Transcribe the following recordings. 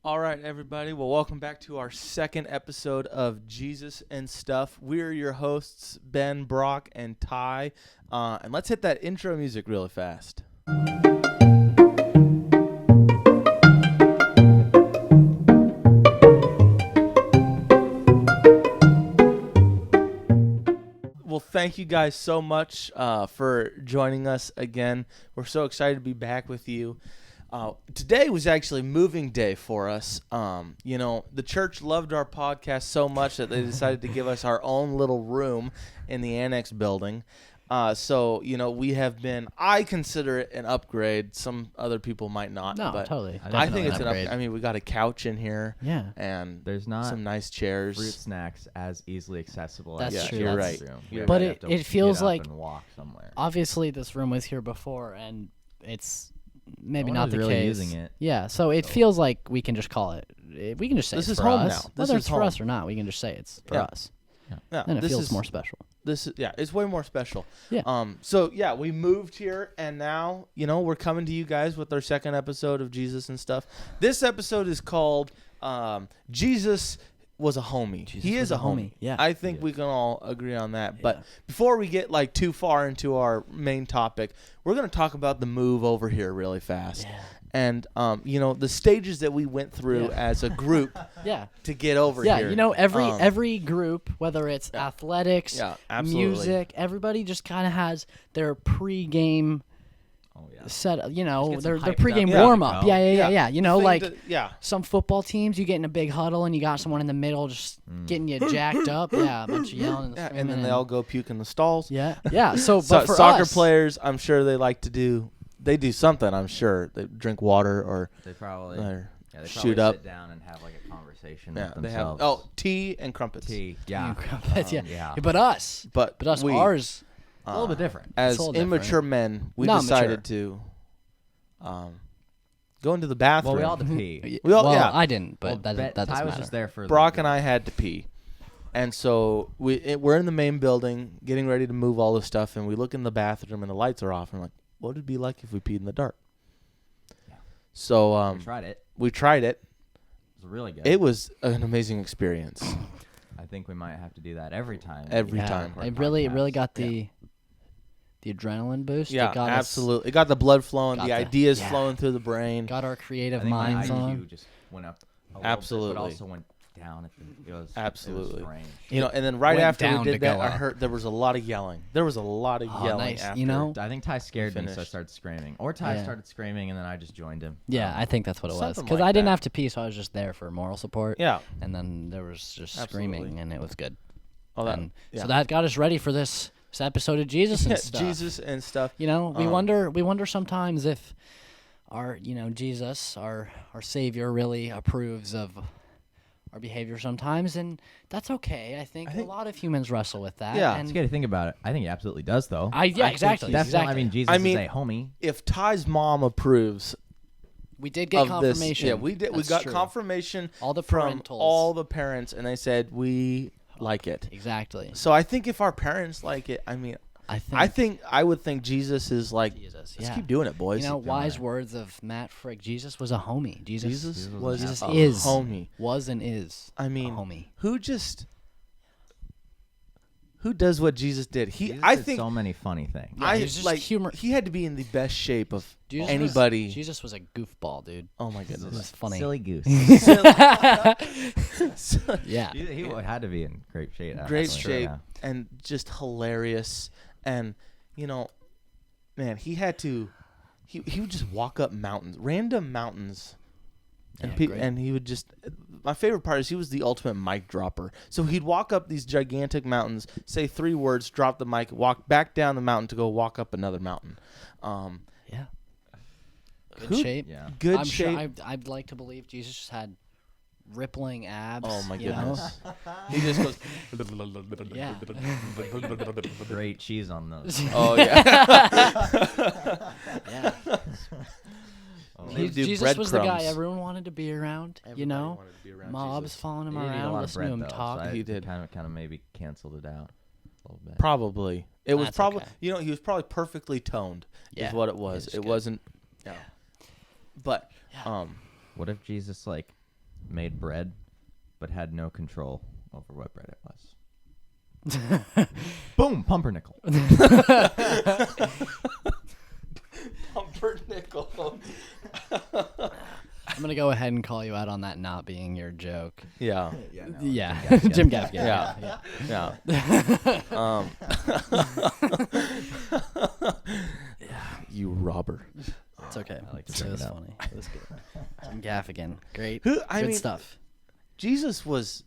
All right, everybody. Well, welcome back to our second episode of Jesus and Stuff. We're your hosts, Ben, Brock, and Ty. And let's hit that intro music really fast. Well, thank you guys so much for joining us again. We're so excited to be back with you. Today was actually moving day for us. The church loved our podcast so much that they decided to give us our own little room in the annex building. We have been, I consider it an upgrade. Some other people might not. No, but totally. I think it's an upgrade. upgrade. I mean, we got a couch in here. Yeah. And there's not some nice chairs. fruit snacks as easily accessible. That's as true. You're That's- right. You're But right. it- You have it to feels get up like- and walk somewhere. Obviously, this room was here before, and it's maybe No one not was the really case. using it. Yeah, so it feels like we can just call it. We can just say This it's is for home us. now. This Whether is it's for home. us or not, we can just say it's for Yeah. us. Yeah, And it this feels is more special. It's way more special. Yeah. We moved here, and now, we're coming to you guys with our second episode of Jesus and Stuff. This episode is called Jesus was a homie. He is a homie. Yeah. I think we can all agree on that. But before we get too far into our main topic, we're going to talk about the move over here really fast. Yeah. And the stages that we went through as a group Yeah. to get over Yeah, here. every group, whether it's athletics, absolutely. music, everybody just kind of has their pre-game Oh yeah. set. Just Their get some hyped pre-game up, warm-up. you know? Yeah. Yeah. Some football teams, you get in a big huddle and you got someone in the middle just getting you jacked up. Yeah, a bunch of yelling and Yeah, screaming. and then they all go puke in the stalls. Yeah. So, but So, for soccer us, players, I'm sure they like to do. They do something. I'm sure they drink water or They probably shoot up. sit down and have like a conversation Yeah, with they have themselves. tea and crumpets. Tea. Yeah. yeah. Yeah. But us, But we, ours. A little bit different. as a little different. immature men, we Not decided to go into the bathroom. Well, we all had to pee. We all- well, yeah. I didn't, but Well, that doesn't Ty was matter. just there for Brock and I had to pee, and so we're in the main building getting ready to move all the stuff, and we look in the bathroom and the lights are off, and we're like, what would it be like if we peed in the dark? Yeah. So We tried it. we tried it. It was really good. It was an amazing experience. I think we might have to do that every time. Every yeah, time. It really got the adrenaline boost. Yeah, it got absolutely. It got the blood flowing, Got the the- ideas yeah. flowing through the brain. Got our I creative think my minds IQ on. just went up a little Absolutely. bit, but also went down. It was Absolutely. It was strange. And then right Went after down we to did that, go I up. heard there was a lot of yelling. There was a lot of Oh, yelling nice. after. I think Ty scared me, so I finished. started screaming. Or Ty Yeah. started screaming, and then I just joined him. Yeah, I think that's what it was. something Because like I didn't that. have to pee, so I was just there for moral support. Yeah. And then there was just Absolutely. screaming, and it was good. All that. And Yeah. So that got us ready for this episode of Jesus and Yeah, stuff. Jesus and stuff. We Um, wonder sometimes if our Jesus, our Savior, really approves of our behavior sometimes, and that's okay. I think a lot of humans wrestle with that. Yeah. and It's good to think about it. I think he absolutely does, though. exactly. That's exactly. I mean, Jesus I mean, is a homie. If Ty's mom approves we did get of confirmation. this, yeah, we did. We That's got true. confirmation All the from parentals. all the parents, and they said we like it. Exactly. So I think if our parents like it, I mean, I would think Jesus is like, Jesus. let's Yeah. keep doing it, boys. Wise words of Matt Frick. Jesus was a homie. Jesus was Jesus a is homie. Was and is. I mean, a homie. Who does what Jesus did? Jesus I did think so many funny things. Yeah, he was just humor- He had to be in the best shape of Jesus anybody. Jesus was a goofball, dude. Oh my It was goodness. funny. Silly goose. Yeah. he had to be in great shape. Great actually. shape Yeah. and just hilarious, and man, he had to. He would just walk up mountains, random mountains, and Yeah, great. and he would just. My favorite part is he was the ultimate mic dropper. So he'd walk up these gigantic mountains, say 3 words, drop the mic, walk back down the mountain to go walk up another mountain. Yeah. Good Who- shape. Yeah. Good I'm shape. Sure I'd like to believe Jesus just had rippling abs. Oh my you know? goodness. He just goes. Yeah. Great cheese on those. Oh yeah. Yeah. They do Jesus was the guy breadcrumbs. everyone wanted to be around. Everybody wanted to be around Mobs Jesus. following him He didn't eat a around, lot of listening to bread, him though, talk. so He did. Kind of maybe canceled it out a little bit. Probably. It was That's probably okay. he was probably perfectly toned. Yeah, Is what it was. it was It good. wasn't. Yeah. But What if Jesus made bread, but had no control over what bread it was. Boom, pumpernickel. Pumpernickel. I'm gonna go ahead and call you out on that not being your joke. Yeah. Yeah, Jim Gaffigan. Yeah. You robber. It's okay. I like to It bring was it up. funny. It was good. Jim Gaffigan, great. Good Stuff. Jesus was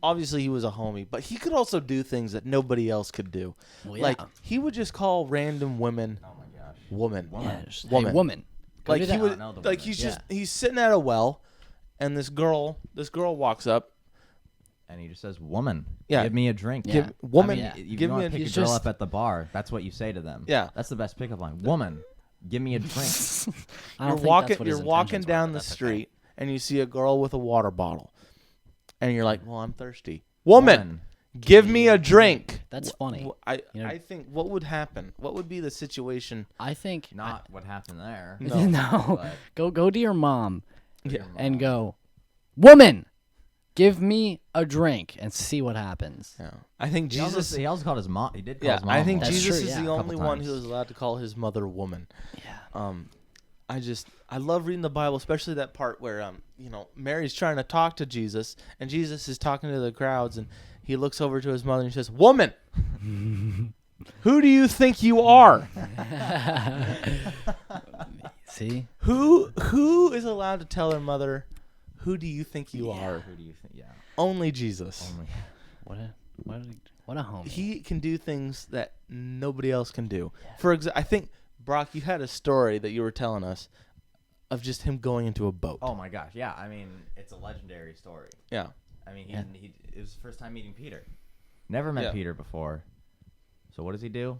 obviously he was a homie, but he could also do things that nobody else could do. Well, yeah. Like he would just call random women Oh my gosh. woman. Yeah, just, Woman. Hey, woman. Go Like do he that. would know the like women. he's Yeah. just he's sitting at a well and this girl walks up. And he just says, "Woman, Yeah. give me a drink." Yeah. Give woman I mean, You give want me to pick a a girl just- up at the bar. That's what you say to them. Yeah. That's the best pickup line. Woman, give me a drink. I don't you're think that's walking what his you're walking intentions were, down but the that's okay. street and you see a girl with a water bottle. And you're like, "Well, I'm thirsty." Woman, give me a drink. That's funny. I You know- I think what would happen? What would be the situation? I think Not what happened there. No. no. But Go to your mom Yeah. and go, woman, give me a drink and see what happens. Yeah. I think he Jesus also called his mom. He did call Yeah, his mom. I think woman. That's Jesus true, is yeah. the A only couple one who times. is allowed to call his mother woman. Yeah. I love reading the Bible, especially that part where Mary's trying to talk to Jesus and Jesus is talking to the crowds and he looks over to his mother and he says, "Woman, who do you think you are?" See? Who is allowed to tell their mother, "Who do you think you are?" Who do you think? Yeah. Only Jesus. Only. What a homie. He can do things that nobody else can do. For example, I think Brock, you had a story that you were telling us of just him going into a boat. Oh my gosh. Yeah. I mean, it's a legendary story. Yeah. I mean, Yeah. it was his first time meeting Peter. Never met Yeah. Peter before. So what does he do?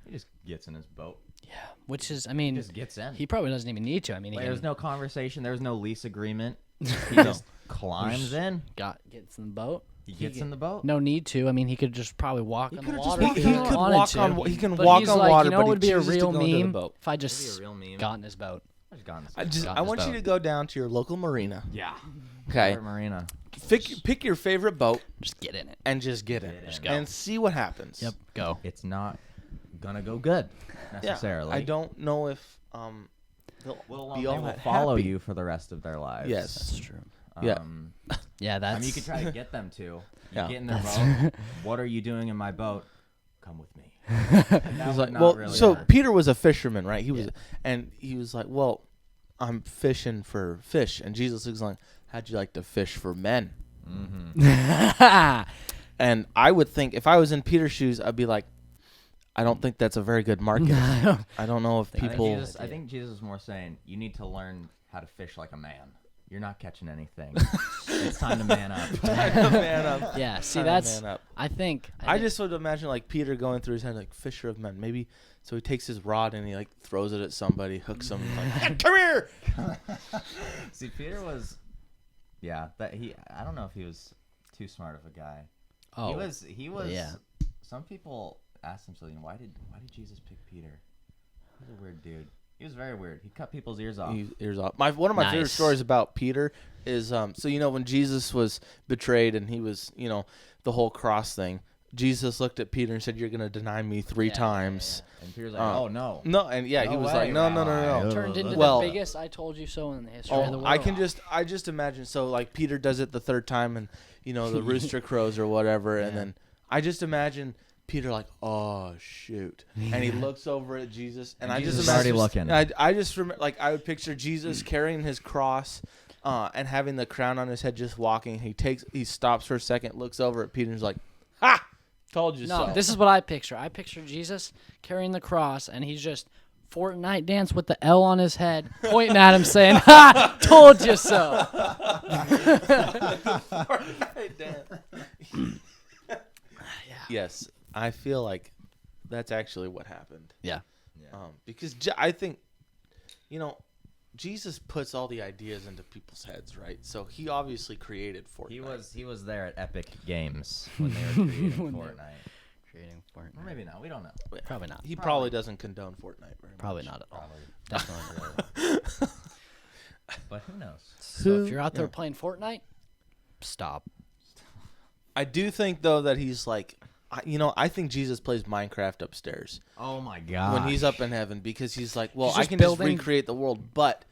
He just gets in his boat. Yeah. Which is, I He mean, just gets in. he probably doesn't even need to. I mean, he Like, there's can- no conversation. There's no lease agreement. He just climbs in. gets in the boat. He gets in the boat. No need to. I mean, he could just probably walk on the could've just water. walked if He on could wanted walk to. on. He can But walk he's on like, water, you know but what would be a chooses to real go into the meme boat. if I That'd be just a real meme. got in his boat. Just gone. I want you his to boat. go down to your local marina. Yeah. Okay. Favorite Marina. Pick your favorite boat Just get in it. and just get in Just go. and see what happens. Yep. Go. It's not gonna go good Yeah. necessarily. I don't know if they'll Will be they all will that follow happy. you for the rest of their lives. Yes. That's true. Yeah. Yeah, that's. I mean, you could try to get them to. You Yeah. get in their That's- boat. What are you doing in my boat? Come with me. He's like, well, so Peter was a fisherman, right? He was, and he was like, well, I'm fishing for fish, and Jesus is like, how'd you like to fish for men? And I would think if I was in Peter's shoes, I'd be like, I don't think that's a very good market. I don't know if people. I think Jesus is more saying you need to learn how to fish like a man. You're not catching anything. It's time to man up. Man up. Yeah. See, Time to that's. man up. I think. I just would imagine like Peter going through his head like fisher of men. Maybe so he takes his rod and he like throws it at somebody, hooks them, like, come here. See, Peter was, I don't know if he was too smart of a guy. Oh. He was. yeah. Some people asked themselves, why did Jesus pick Peter? He's a weird dude. He was very weird. He cut people's ears off. Ears off. One of my favorite Nice. stories about Peter is so when Jesus was betrayed and he was the whole cross thing. Jesus looked at Peter and said, "You're gonna deny me three times." And Peter's like, Oh. oh no. No, and he No was way, like, no. Rabbi. Turned into Well- the biggest "I told you so" in the history of the world. I just imagine so like Peter does it the third time and the rooster crows or whatever and then I just imagine Peter like, oh shoot, and he looks over at Jesus and I Jesus just is already imagine looking. I just remember like I would picture Jesus carrying his cross and having the crown on his head, just walking. He stops for a second, looks over at Peter and is like, ha, told you No, so. this is what I picture. I picture Jesus carrying the cross, and he's just Fortnite dance with the L on his head, pointing at him, saying, "Ha! Told you so." Yes, I feel like that's actually what happened. Yeah. Because I think, Jesus puts all the ideas into people's heads, right? So he obviously created Fortnite. He was there at Epic Games when they were creating Fortnite. Creating Or Fortnite. maybe not. We don't know. Probably not. He probably doesn't condone Fortnite very much. Probably not at all. Probably. Definitely. but who knows? So if you're out there Yeah. playing Fortnite, stop. I do think though that he's like, I think Jesus plays Minecraft upstairs Oh my god! when he's up in heaven because he's like, well, He's I just can building- just recreate the world, but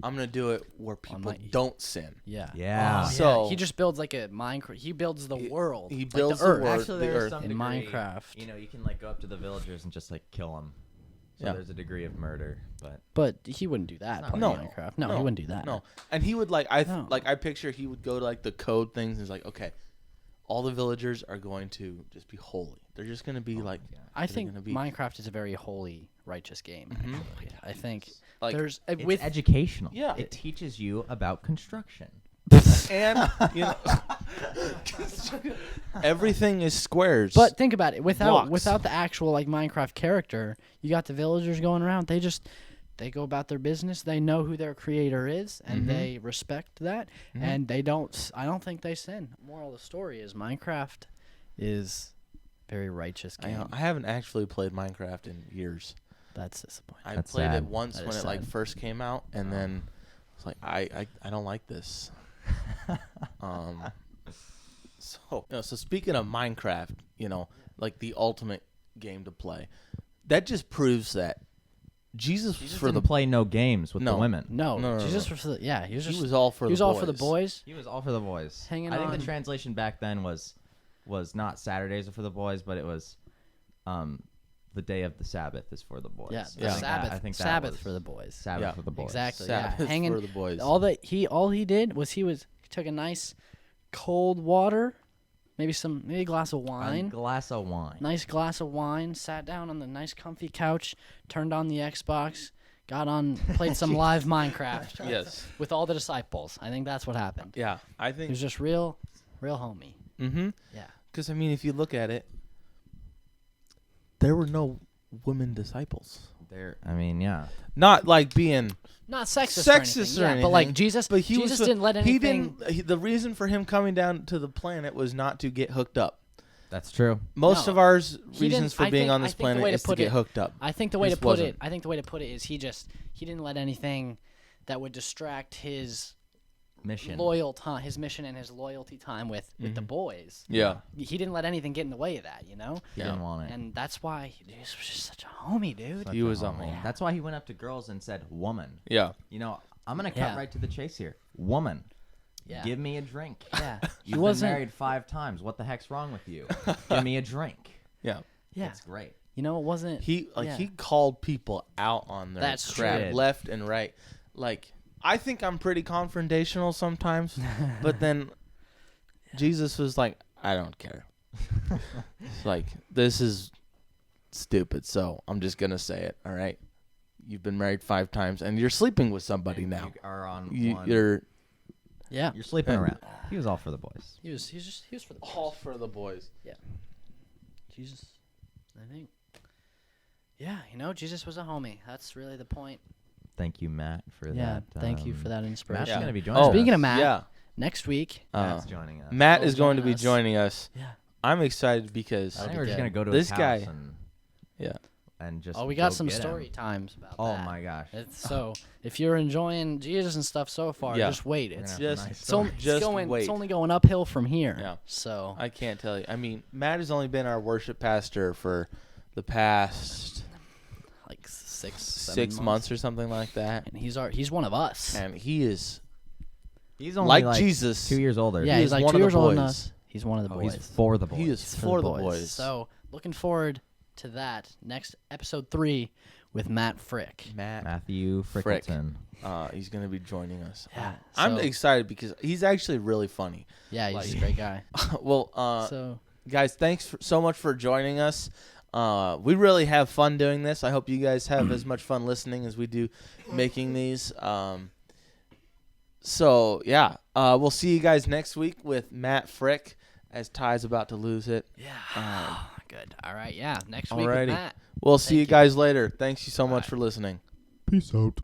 I'm gonna do it where people my- don't sin. Yeah. Yeah. Oh, So- he just builds like a Minecraft. He builds the world. he like builds the the earth. world. Actually, the there's earth. some In degree, Minecraft. you can like go up to the villagers and just like kill them. So Yeah. there's a degree of murder, but But he wouldn't do that. not Playing No. Minecraft. No, he wouldn't do that. No, and he would like No. I picture he would go to like the code things and he's like, okay, all the villagers are going to just be holy. They're just gonna be like, I they're think gonna be Minecraft is a very holy, righteous game. Actually. I think like there's it's with educational. Yeah. It teaches you about construction. and everything is squares. But think about it. Blocks. Without the actual like Minecraft character, you got the villagers going around. They go about their business. They know who their creator is, and they respect that. And they don't. I don't think they sin. Moral of the story is Minecraft is very righteous game. I haven't actually played Minecraft in years. That's disappointing. I That's played sad. it once That when is it like sad. first came out, and then it's like I don't like this. So speaking of Minecraft, like the ultimate game to play, that just proves that Jesus was Jesus for the didn't play no games with No. the women. No, No, no, Jesus no. was for the, yeah. He was just he was all for he the was boys. all for the boys. He was all for the boys. Hanging I think on. the translation back then was not Saturdays are for the boys, but it was the day of the Sabbath is for the boys. Yeah, I the think that- Sabbath. I think that Sabbath was for the boys. Sabbath Yeah, for the boys. Exactly. Sabbath yeah, hanging for the boys. All he did was he took a nice cold water, maybe a glass of A wine, glass of wine. nice glass of wine, sat down on the nice comfy couch, turned on the Xbox, played some live Minecraft. Yes. With all the disciples. I think that's what happened. Yeah, I He think. was just real homey. Mm-hmm. Yeah. Because if you look at it, there were no women disciples. Yeah. Not like being Not sexist, sexist or or anything. But like anything, Jesus, but he Jesus was, didn't let anything. He didn't. The reason for him coming down to the planet was not to get hooked up. That's true. Most No. of our He reasons didn't- for I being think- on I this think the planet way to is to put get it- hooked up. I think the way This to put it. wasn't. I think the way to put it is he didn't let anything that would distract his Mission. his mission and his loyalty time with the boys. Yeah. He didn't let anything get in the way of that, He didn't want it. And that's why he was just such a homie, dude. Such He was a homie. homie. That's why he went up to girls and said, "Woman." Yeah. I'm gonna cut Yeah. right to the chase here. Woman, Yeah. give me a drink. Yeah. You've been wasn't- married 5 times. What the heck's wrong with you? Give me a drink. Yeah. Yeah. It's great. It wasn't. He yeah. he called people out on their That's crap true. left and right. Like I think I'm pretty confrontational sometimes, but then Jesus was like, I don't care. It's like this is stupid, so I'm just gonna say it. All right, you've been married 5 times and you're sleeping with somebody And now. You are on one. You're Yeah. You're sleeping around. He was all for the boys. He was for the all for the boys. Jesus. I think. Yeah, Jesus was a homie. That's really the point. Thank you, Matt, for Yeah. that. Thank you for that inspiration. Matt's Yeah. gonna be joining us. Speaking of Matt, Yeah. next week. Matt's joining us. Matt Oh, is going to be joining us. joining us. Yeah. I'm excited because I think be we're just good. gonna go to This his guy- house and yeah. just. Oh, we got go some get him. story times about Oh that. my gosh. So if you're enjoying Jesus and stuff so far, Yeah. just wait. We're It's gonna have just- some nice it's only, stories. Just going. wait. It's only going uphill from here. Yeah. So I can't tell you. I mean, Matt has only been our worship pastor for the past like 6 6 months or something like that, and he's one of us. and he is He's only like like Jesus. 2 years older. Yeah, he he's is like one 2 of the years older than boys. us. He's one of the Oh, boys. he's for the boys. He is for the boys. So looking forward to that next episode 3 with Matt Frick. Matt, Matthew Frick. Frickleton. he's gonna be joining us. Yeah, I'm so- excited because he's actually really funny. Yeah, he's Like- a great guy. Well, So guys, thanks so much for joining us. We really have fun doing this. I hope you guys have as much fun listening as we do making these. So yeah, we'll see you guys next week with Matt Frick as Ty's about to lose it. yeah, good. All right, yeah. Next week Alrighty. with Matt. We'll see Thank you you. guys later. Thanks you so much Bye. for listening. Peace out.